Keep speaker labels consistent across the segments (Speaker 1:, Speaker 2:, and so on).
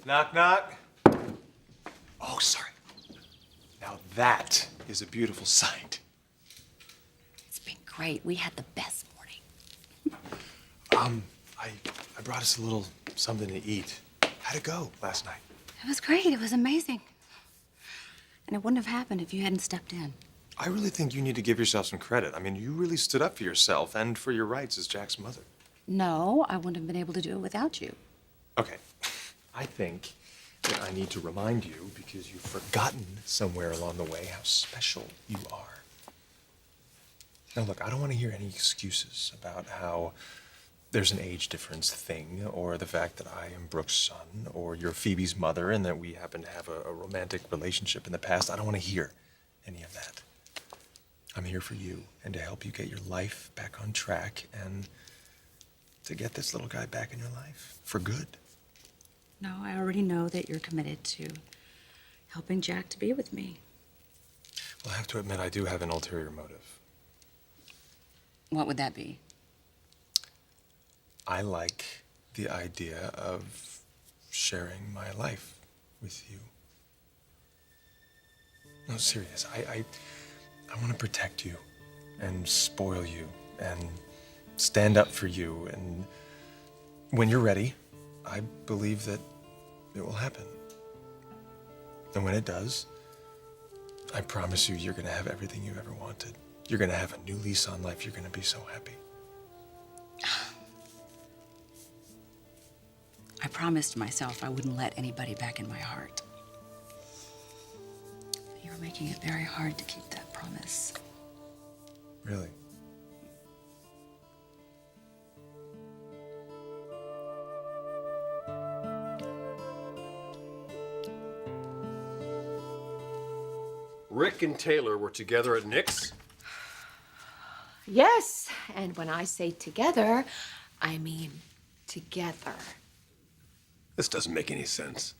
Speaker 1: Knock, knock. Oh, sorry. Now that is a beautiful sight.
Speaker 2: It's been great. We had the best morning.
Speaker 1: I brought us a little something to eat. How'd it go last night?
Speaker 2: It was great. It was amazing. And it wouldn't have happened if you hadn't stepped in.
Speaker 1: I really think you need to give yourself some credit. I mean, you really stood up for yourself and for your rights as Jack's mother.
Speaker 2: No, I wouldn't have been able to do it without you.
Speaker 1: Okay. I think that I need to remind you, because you've forgotten somewhere along the way, how special you are. Now, look, I don't want to hear any excuses about how there's an age difference thing, or the fact that I am Brooke's son, or you're Phoebe's mother, and that we happen to have a romantic relationship in the past. I don't want to hear any of that. I'm here for you, and to help you get your life back on track, and to get this little guy back in your life for good.
Speaker 2: No, I already know that you're committed to helping Jack to be with me.
Speaker 1: Well, I have to admit, I do have an ulterior motive.
Speaker 2: What would that be?
Speaker 1: I like the idea of sharing my life with you. No, serious. I want to protect you and spoil you and stand up for you. And when you're ready, I believe that it will happen. And when it does, I promise you, you're going to have everything you ever wanted. You're going to have a new lease on life. You're going to be so happy.
Speaker 2: I promised myself I wouldn't let anybody back in my heart. You're making it very hard to keep that promise.
Speaker 1: Really?
Speaker 3: Rick and Taylor were together at Nick's?
Speaker 4: Yes, and when I say together, I mean together.
Speaker 3: This doesn't make any sense.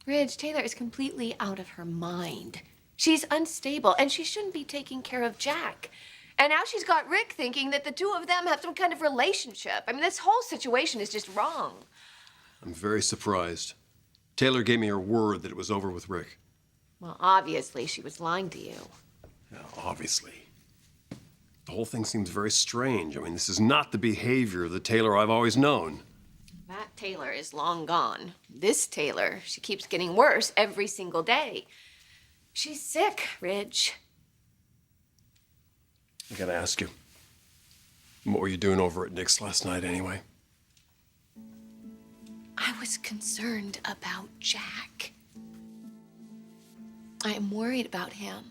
Speaker 4: Ridge, Taylor is completely out of her mind. She's unstable, and she shouldn't be taking care of Jack. And now she's got Rick thinking that the two of them have some kind of relationship. I mean, this whole situation is just wrong.
Speaker 3: I'm very surprised. Taylor gave me her word that it was over with Rick.
Speaker 4: Well, obviously, she was lying to you.
Speaker 3: Yeah, obviously. The whole thing seems very strange. I mean, this is not the behavior of the Taylor I've always known.
Speaker 4: That Taylor is long gone. This Taylor, she keeps getting worse every single day. She's sick, Ridge.
Speaker 3: I gotta ask you, what were you doing over at Nick's last night anyway?
Speaker 4: I was concerned about Jack. I am worried about him.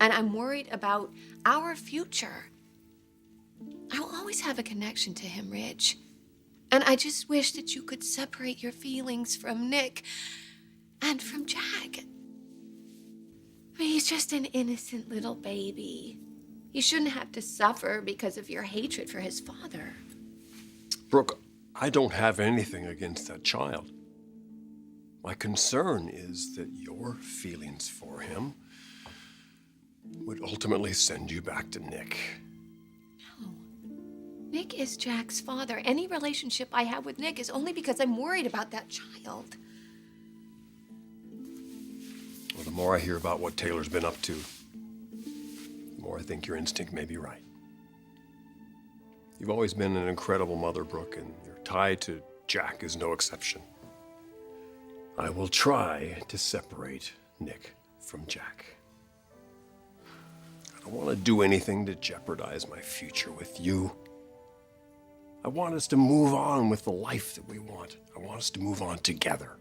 Speaker 4: And I'm worried about our future. I will always have a connection to him, Ridge. And I just wish that you could separate your feelings from Nick and from Jack. I mean, he's just an innocent little baby. He shouldn't have to suffer because of your hatred for his father.
Speaker 3: Brooke, I don't have anything against that child. My concern is that your feelings for him would ultimately send you back to Nick.
Speaker 4: No. Nick is Jack's father. Any relationship I have with Nick is only because I'm worried about that child.
Speaker 3: Well, the more I hear about what Taylor's been up to, the more I think your instinct may be right. You've always been an incredible mother, Brooke, and your tie to Jack is no exception. I will try to separate Nick from Jack. I don't want to do anything to jeopardize my future with you. I want us to move on with the life that we want. I want us to move on together.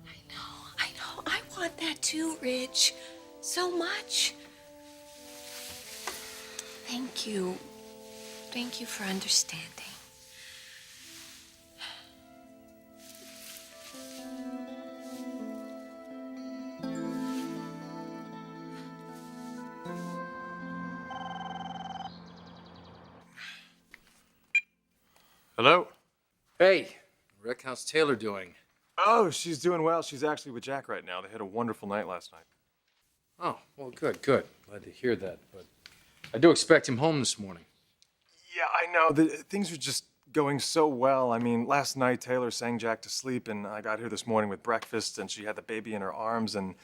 Speaker 4: I know. I want that too, Ridge. So much. Thank you. Thank you for understanding.
Speaker 1: Hello?
Speaker 5: Hey, Rick, how's Taylor doing?
Speaker 1: Oh, she's doing well. She's actually with Jack right now. They had a wonderful night last night.
Speaker 5: Oh, well, good. Glad to hear that, but I do expect him home this morning.
Speaker 1: Yeah, I know. Things are just going so well. I mean, last night Taylor sang Jack to sleep, and I got here this morning with breakfast, and she had the baby in her arms, and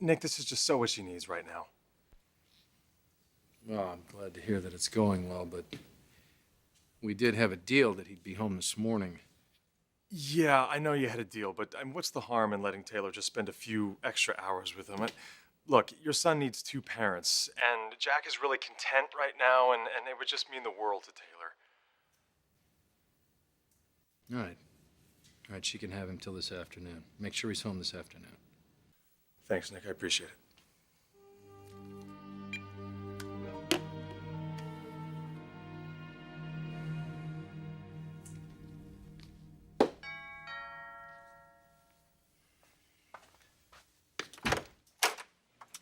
Speaker 1: Nick, this is just so what she needs right now.
Speaker 5: Well, I'm glad to hear that it's going well, but we did have a deal that he'd be home this morning.
Speaker 1: Yeah, I know you had a deal, but what's the harm in letting Taylor just spend a few extra hours with him? Look, your son needs two parents, and Jack is really content right now, and it would just mean the world to Taylor.
Speaker 5: All right. All right, she can have him till this afternoon. Make sure he's home this afternoon.
Speaker 1: Thanks, Nick. I appreciate it.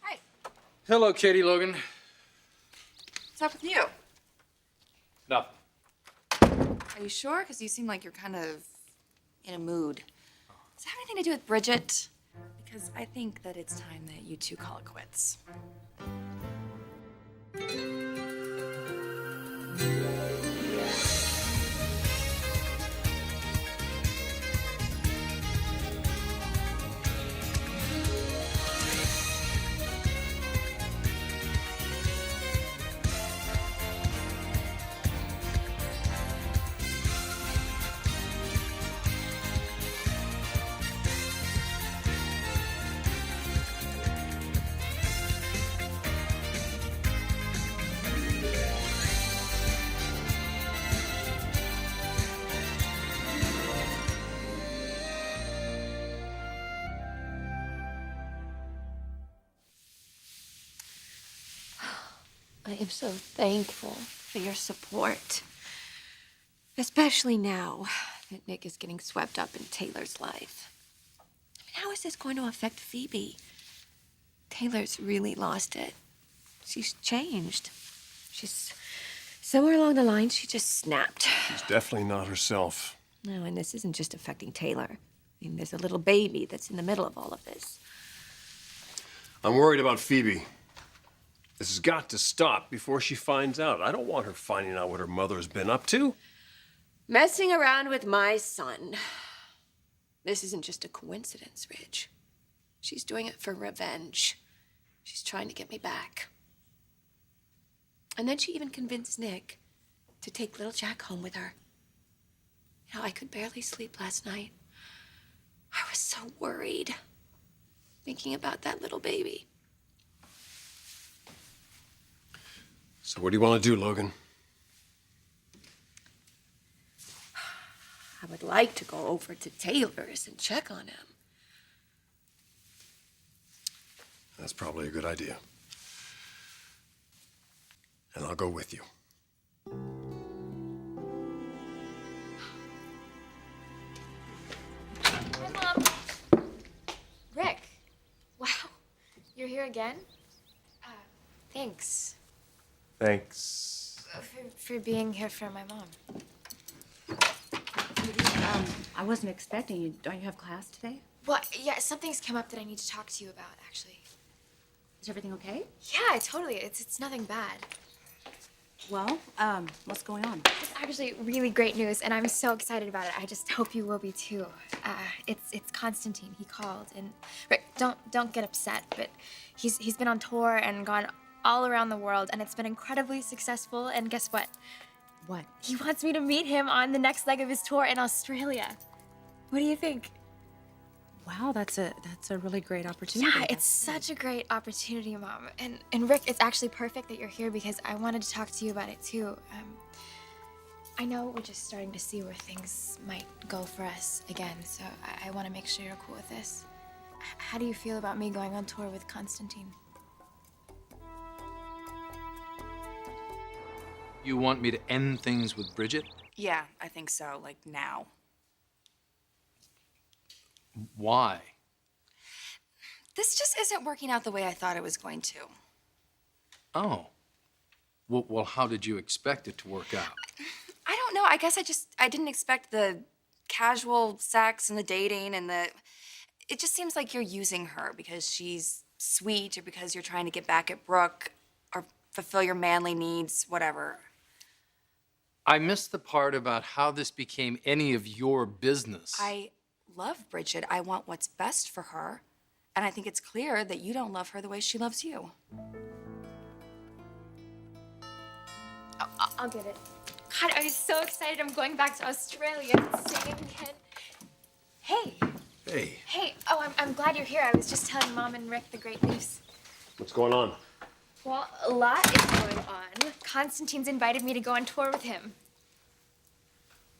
Speaker 6: Hi.
Speaker 5: Hello, Katie Logan.
Speaker 6: What's up with you?
Speaker 5: Nothing.
Speaker 6: Are you sure? Because you seem like you're kind of in a mood. Does it have anything to do with Bridget? Because I think that it's time that you two call it quits.
Speaker 4: I am so thankful for your support. Especially now that Nick is getting swept up in Taylor's life. I mean, how is this going to affect Phoebe? Taylor's really lost it. She's changed. She's somewhere along the line, she just snapped.
Speaker 3: She's definitely not herself.
Speaker 4: No, and this isn't just affecting Taylor. I mean, there's a little baby that's in the middle of all of this.
Speaker 3: I'm worried about Phoebe. This has got to stop before she finds out. I don't want her finding out what her mother's been up to.
Speaker 4: Messing around with my son. This isn't just a coincidence, Ridge. She's doing it for revenge. She's trying to get me back. And then she even convinced Nick to take little Jack home with her. You know, I could barely sleep last night. I was so worried, thinking about that little baby.
Speaker 3: So what do you want to do, Logan?
Speaker 4: I would like to go over to Taylor's and check on him.
Speaker 3: That's probably a good idea. And I'll go with you.
Speaker 7: Hi, Mom. Rick. Wow. You're here again? Thanks
Speaker 1: Thanks.
Speaker 7: for being here for my mom.
Speaker 2: I wasn't expecting you. Don't you have class today?
Speaker 7: Well, yeah, something's come up that I need to talk to you about, actually.
Speaker 2: Is everything okay?
Speaker 7: Yeah, totally. It's nothing bad.
Speaker 2: Well, what's going on?
Speaker 7: It's actually really great news, and I'm so excited about it. I just hope you will be too. It's Constantine. He called, and Rick, don't get upset, but he's been on tour and gone all around the world, and it's been incredibly successful. And guess what?
Speaker 2: What?
Speaker 7: He wants me to meet him on the next leg of his tour in Australia. What do you think?
Speaker 2: Wow, that's a really great opportunity.
Speaker 7: Yeah, it's such a great opportunity, Mom. And Rick, it's actually perfect that you're here because I wanted to talk to you about it too. I know we're just starting to see where things might go for us again, so I want to make sure you're cool with this. How do you feel about me going on tour with Constantine?
Speaker 5: You want me to end things with Bridget?
Speaker 6: Yeah, I think so, like now.
Speaker 5: Why?
Speaker 6: This just isn't working out the way I thought it was going to.
Speaker 5: Oh. Well, how did you expect it to work out?
Speaker 6: I don't know. I guess I didn't expect the casual sex and the dating and it just seems like you're using her because she's sweet or because you're trying to get back at Brooke or fulfill your manly needs, whatever.
Speaker 5: I missed the part about how this became any of your business.
Speaker 6: I love Bridget. I want what's best for her. And I think it's clear that you don't love her the way she loves you.
Speaker 7: I'll get it. God, I'm so excited. I'm going back to Australia and singing again. Hey.
Speaker 3: Hey,
Speaker 7: Hey. Oh, I'm glad you're here. I was just telling Mom and Rick the great news.
Speaker 3: what's going on?
Speaker 7: Well, a lot is going on. Constantine's invited me to go on tour with him.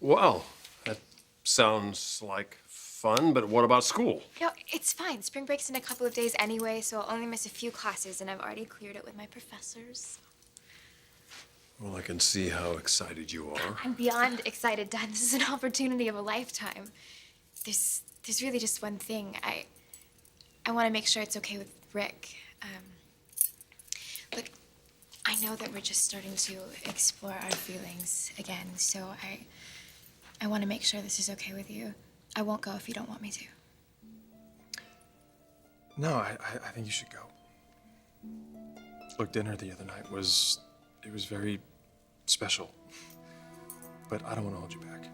Speaker 3: Well, that sounds like fun, but what about school?
Speaker 7: No, it's fine. Spring break's in a couple of days anyway, so I'll only miss a few classes, and I've already cleared it with my professors.
Speaker 3: Well, I can see how excited you are.
Speaker 7: I'm beyond excited, Dad. This is an opportunity of a lifetime. There's really just one thing. I want to make sure it's okay with Rick. Look, I know that we're just starting to explore our feelings again, so I want to make sure this is okay with you. I won't go if you don't want me to.
Speaker 1: No, I think you should go. Look, dinner the other night was very special. But I don't want to hold you back.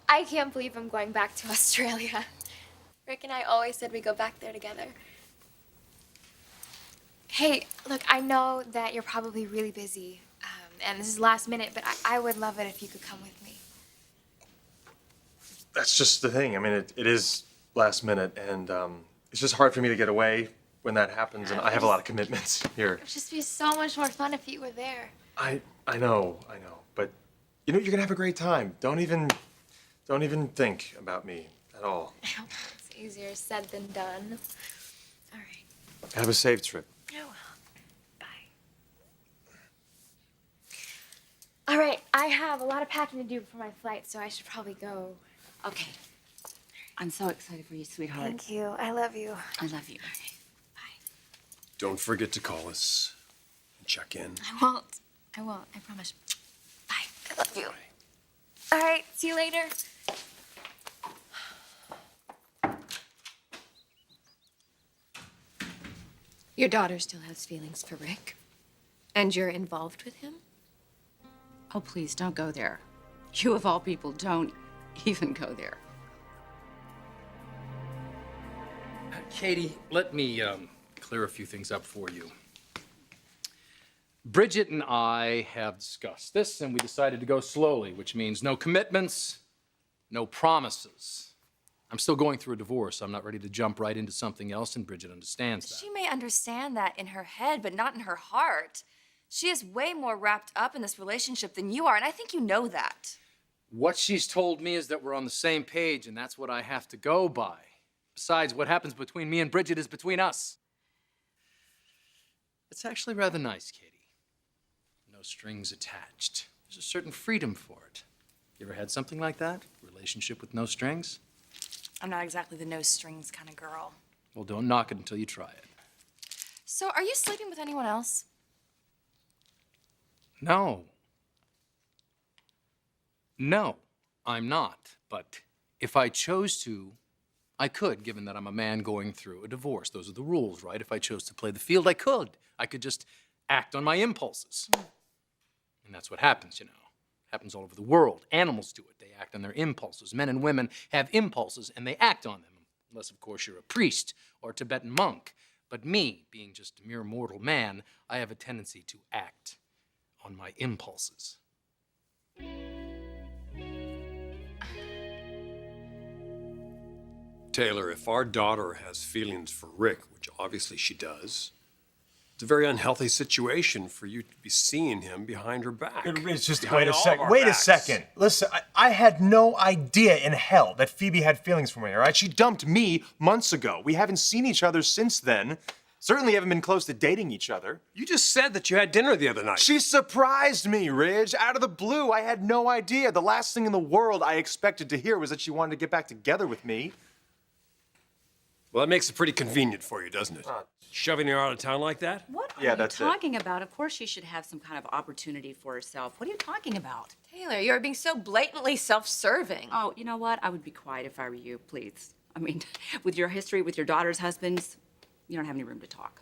Speaker 7: I can't believe I'm going back to Australia. Rick and I always said we'd go back there together. Hey, look, I know that you're probably really busy, and this is last minute, but I would love it if you could come with me.
Speaker 1: That's just the thing. I mean, it is last minute, and it's just hard for me to get away when that happens, and I have a lot of commitments here.
Speaker 7: It would just be so much more fun if you were there.
Speaker 1: I know, but you know, you're gonna have a great time. Don't even think about me at all.
Speaker 7: It's easier said than done. All right.
Speaker 1: Have a safe trip.
Speaker 7: Oh, well. Bye. All right, I have a lot of packing to do before my flight, so I should probably go.
Speaker 2: Okay. I'm so excited for you, sweetheart.
Speaker 7: Thank you. I love you.
Speaker 2: I love you. Okay.
Speaker 7: Bye.
Speaker 3: Don't forget to call us and check in.
Speaker 7: I won't. I promise. Bye. I love you. All right, see you later.
Speaker 4: Your daughter still has feelings for Rick. And you're involved with him?
Speaker 2: Oh, please, don't go there. You, of all people, don't even go there.
Speaker 5: Katie, let me clear a few things up for you. Bridget and I have discussed this, and we decided to go slowly, which means no commitments, no promises. I'm still going through a divorce. I'm not ready to jump right into something else, and Bridget understands that.
Speaker 6: She may understand that in her head, but not in her heart. She is way more wrapped up in this relationship than you are, and I think you know that.
Speaker 5: What she's told me is that we're on the same page, and that's what I have to go by. Besides, what happens between me and Bridget is between us. It's actually rather nice, Katie. No strings attached. There's a certain freedom for it. You ever had something like that? Relationship with no strings?
Speaker 6: I'm not exactly the no strings kind of girl.
Speaker 5: Well, don't knock it until you try it.
Speaker 6: So, are you sleeping with anyone else?
Speaker 5: No. No, I'm not. But if I chose to, I could, given that I'm a man going through a divorce. Those are the rules, right? If I chose to play the field, I could. I could just act on my impulses. And that's what happens, you know. Happens all over the world. Animals do it. They act on their impulses. Men and women have impulses, and they act on them. Unless, of course, you're a priest or a Tibetan monk. But me, being just a mere mortal man, I have a tendency to act on my impulses.
Speaker 3: Taylor, if our daughter has feelings for Rick, which obviously she does, it's a very unhealthy situation for you to be seeing him behind her back.
Speaker 1: It's just
Speaker 3: Behind
Speaker 1: wait a
Speaker 3: all of
Speaker 1: second.
Speaker 3: our
Speaker 1: Wait a
Speaker 3: backs.
Speaker 1: second. Listen, I had no idea in hell that Phoebe had feelings for me. All right, she dumped me months ago. We haven't seen each other since then. Certainly haven't been close to dating each other.
Speaker 3: You just said that you had dinner the other night.
Speaker 1: She surprised me, Ridge, out of the blue. I had no idea. The last thing in the world I expected to hear was that she wanted to get back together with me.
Speaker 3: Well, that makes it pretty convenient for you, doesn't it? Shoving her out of town like that?
Speaker 2: What are
Speaker 1: Yeah,
Speaker 2: you
Speaker 1: that's it.
Speaker 2: talking about? Of course she should have some kind of opportunity for herself. What are you talking about?
Speaker 6: Taylor, you're being so blatantly self-serving.
Speaker 2: Oh, you know what? I would be quiet if I were you, please. I mean, with your history with your daughter's husbands, you don't have any room to talk.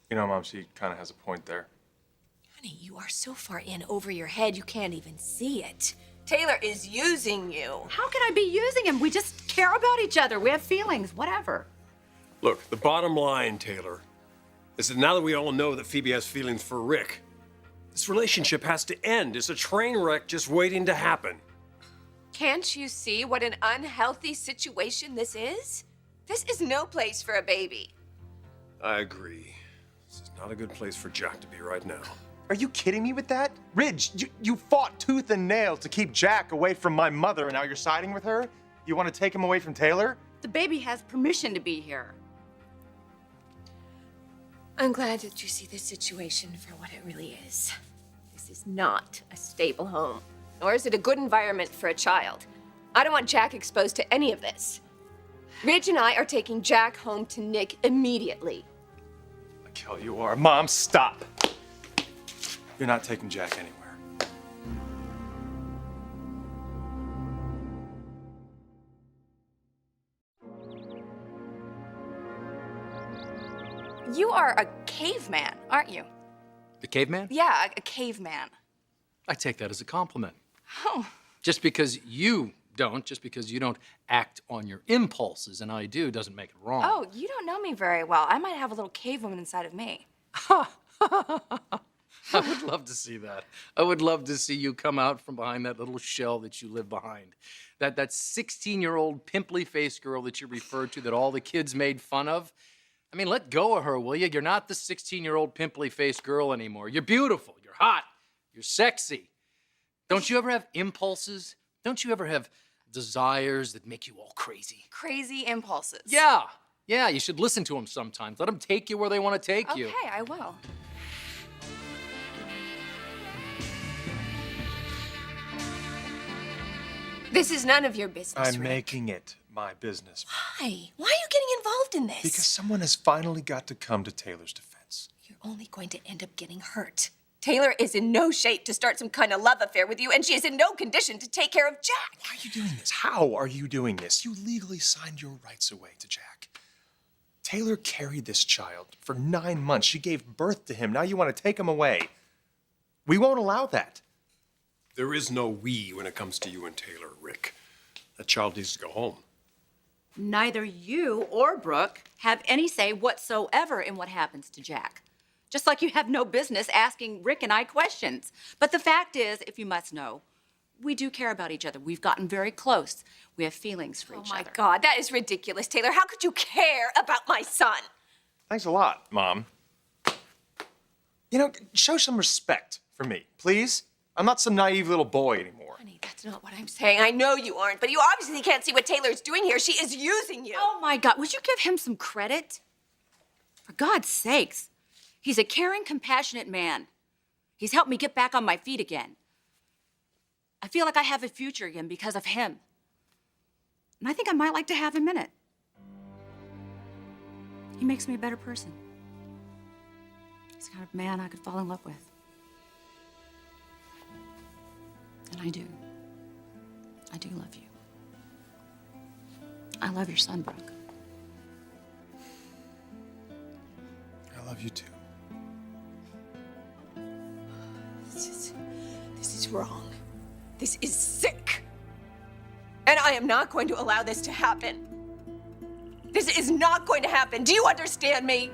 Speaker 1: You know, Mom, she kind of has a point there.
Speaker 4: Honey, you are so far in over your head you can't even see it. Taylor is using you.
Speaker 2: How can I be using him? We just care about each other. We have feelings, whatever.
Speaker 3: Look, the bottom line, Taylor, is that now that we all know that Phoebe has feelings for Rick, this relationship has to end. It's a train wreck just waiting to happen.
Speaker 4: Can't you see what an unhealthy situation this is? This is no place for a baby.
Speaker 3: I agree. This is not a good place for Jack to be right now.
Speaker 1: Are you kidding me with that? Ridge, you fought tooth and nail to keep Jack away from my mother, and now you're siding with her? You want to take him away from Taylor?
Speaker 2: The baby has permission to be here.
Speaker 4: I'm glad that you see this situation for what it really is. This is not a stable home, nor is it a good environment for a child. I don't want Jack exposed to any of this. Ridge and I are taking Jack home to Nick immediately.
Speaker 1: Like hell you are. Mom, stop. You're not taking Jack anywhere.
Speaker 6: You are a caveman, aren't you?
Speaker 5: The caveman?
Speaker 6: Yeah, a caveman.
Speaker 5: I take that as a compliment.
Speaker 6: Oh.
Speaker 5: Just because you don't act on your impulses and I do, doesn't make it wrong.
Speaker 6: Oh, you don't know me very well. I might have a little cave woman inside of me.
Speaker 5: I would love to see that. I would love to see you come out from behind that little shell that you live behind. That 16-year-old pimply-faced girl that you referred to that all the kids made fun of. I mean, let go of her, will you? You're not the 16-year-old pimply-faced girl anymore. You're beautiful. You're hot. You're sexy. Don't you ever have impulses? Don't you ever have desires that make you all crazy?
Speaker 6: Crazy impulses.
Speaker 5: Yeah. Yeah, you should listen to them sometimes. Let them take you where they want to take you.
Speaker 6: Okay, I will.
Speaker 4: This is none of your business,
Speaker 1: I'm
Speaker 4: Rick.
Speaker 1: making it my business.
Speaker 4: Why? Why are you getting involved in this?
Speaker 1: Because someone has finally got to come to Taylor's defense.
Speaker 4: You're only going to end up getting hurt. Taylor is in no shape to start some kind of love affair with you, and she is in no condition to take care of Jack.
Speaker 1: Why are you doing this? How are you doing this? You legally signed your rights away to Jack. Taylor carried this child for 9 months. She gave birth to him. Now you want to take him away. We won't allow that.
Speaker 3: There is no we when it comes to you and Taylor, Rick. That child needs to go home.
Speaker 2: Neither you or Brooke have any say whatsoever in what happens to Jack. Just like you have no business asking Rick and I questions. But the fact is, if you must know, we do care about each other. We've gotten very close. We have feelings for each other.
Speaker 4: Oh my God, that is ridiculous, Taylor. How could you care about my son?
Speaker 1: Thanks a lot, Mom. You know, show some respect for me, please. I'm not some naive little boy anymore.
Speaker 4: Honey, that's not what I'm saying. I know you aren't, but you obviously can't see what Taylor's doing here. She is using you.
Speaker 2: Oh my God, would you give him some credit? For God's sakes. He's a caring, compassionate man. He's helped me get back on my feet again. I feel like I have a future again because of him. And I think I might like to have him in it. He makes me a better person. He's the kind of man I could fall in love with. And I do. I do love you. I love your son, Brooke.
Speaker 1: I love you too.
Speaker 4: This is wrong. This is sick. And I am not going to allow this to happen. This is not going to happen. Do you understand me?